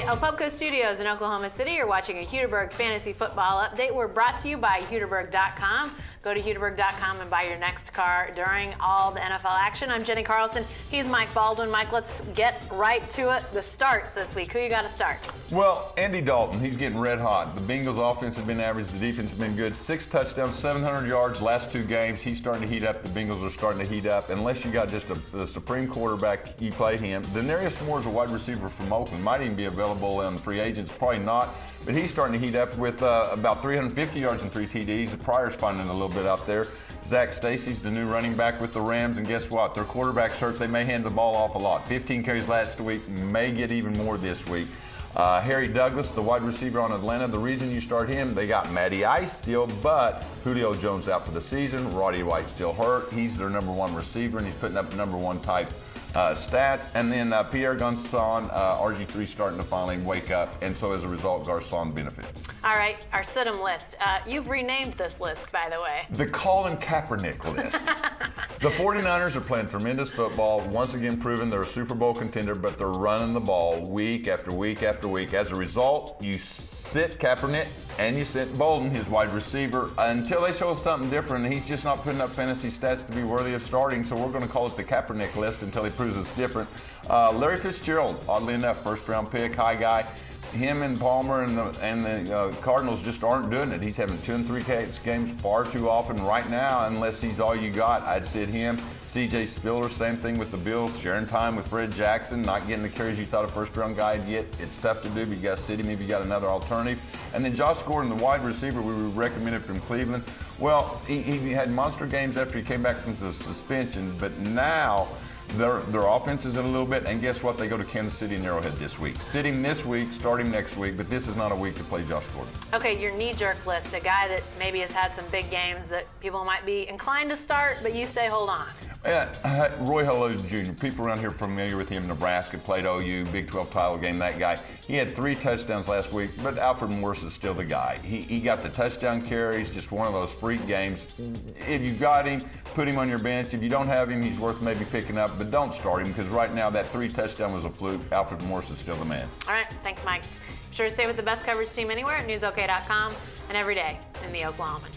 Opubco Studios in Oklahoma City. You're watching a Hudiburg Fantasy Football Update. We're brought to you by Hudiburg.com. Go to Hudiburg.com and buy your next car during all the NFL action. I'm Jenny Carlson. He's Mike Baldwin. Mike, let's get right to it. The starts this week. Who you got to start? Well, Andy Dalton, he's getting red hot. The Bengals' offense has been average. The defense has been good. 6 touchdowns, 700 yards last 2 games. He's starting to heat up. The Bengals are starting to heat up. Unless you got just a supreme quarterback, you play him. Denarius Moore's a wide receiver from Oakland. Might even be available on free agents. Probably not. But he's starting to heat up with about 350 yards and 3 TDs. The Pryor's finding a little bit out there. Zach Stacy's the new running back with the Rams, and guess what? Their quarterback's hurt. They may hand the ball off a lot. 15 carries last week, may get even more this week. Harry Douglas, the wide receiver on Atlanta, the reason you start him, they got Matty Ice still, but Julio Jones out for the season. Roddy White still hurt. He's their number 1 receiver, and he's putting up number 1 type stats. And then Pierre Garçon, RG3 starting to finally wake up, and so as a result, Garçon benefits. All right, our sit-em list. You've renamed this list, by the way. The Colin Kaepernick list. The 49ers are playing tremendous football, once again proving they're a Super Bowl contender, but they're running the ball week after week after week. As a result, you sit Kaepernick and you sit Bolden, his wide receiver, until they show us something different. He's just not putting up fantasy stats to be worthy of starting, so we're going to call it the Kaepernick list until he proves it's different. Larry Fitzgerald, oddly enough, first-round pick, high guy. Him and Palmer and the Cardinals just aren't doing it. He's having 2 and 3 games far too often right now. Unless he's all you got, I'd sit him. C.J. Spiller, same thing with the Bills, sharing time with Fred Jackson, not getting the carries you thought a first-round guy would get. It's tough to do, but you got to sit him if you got another alternative. And then Josh Gordon, the wide receiver we recommended from Cleveland. Well, he had monster games after he came back from the suspension, but now their offense is in a little bit, and guess what? They go to Kansas City and Arrowhead this week. Sit him this week, start him next week, but this is not a week to play Josh Gordon. Okay, your knee-jerk list, a guy that maybe has had some big games that people might be inclined to start, but you say hold on. Yeah, Roy Hello Jr. People around here familiar with him. Nebraska, played OU, Big 12 title game, that guy. He had 3 touchdowns last week, but Alfred Morris is still the guy. He got the touchdown carries, just one of those freak games. If you got him, put him on your bench. If you don't have him, he's worth maybe picking up, but don't start him because right now that 3 touchdown was a fluke. Alfred Morris is still the man. All right, thanks, Mike. Be sure to stay with the best coverage team anywhere at newsok.com and every day in the Oklahoman.